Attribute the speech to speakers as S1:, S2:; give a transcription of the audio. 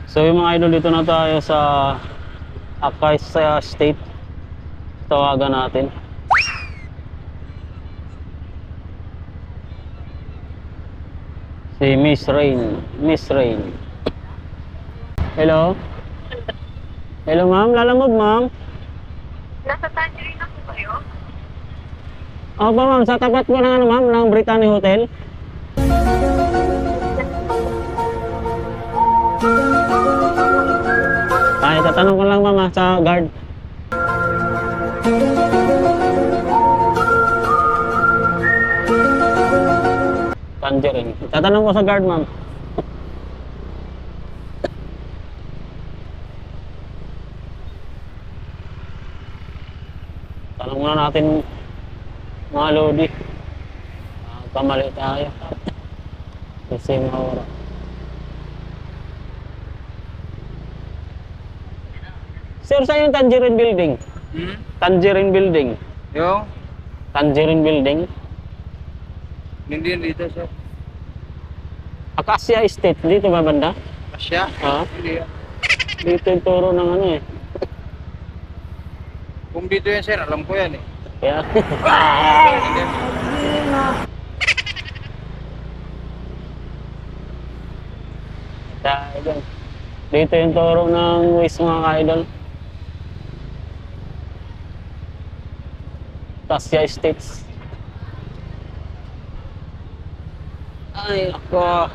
S1: So yung mga idol, dito na tayo sa Acacia State. Tawagan natin. Si Miss Rain. Miss Rain. Hello? Hello ma'am, lalamog ma'am.
S2: Nasa Tangerine na po kayo?
S1: Opo ma'am, sa tapat po ng ano ma'am, ng Brittany Hotel. Ay, tatanong ko lang ma'am sa guard. Tangerine. Tatanong ko sa guard ma'am. Tanong muna natin mga lodi. Kamali tayo. Kasi maura. Sir, saan yung Tangerine Building? Tangerine Building.
S3: Yung?
S1: Tangerine Building.
S3: Hindi dito, sir.
S1: Acacia Estate. Dito ba banda?
S3: Asya?
S1: Ha?
S3: Hindi yan.
S1: Dito yung turo ng ano eh.
S3: Kung dito yan, sir, alam ko yan eh.
S1: Kaya.
S3: Hindi.
S1: Idol. Dito yung turo ng Waze mga ka-idol. Acacia Estates. Ay, ako.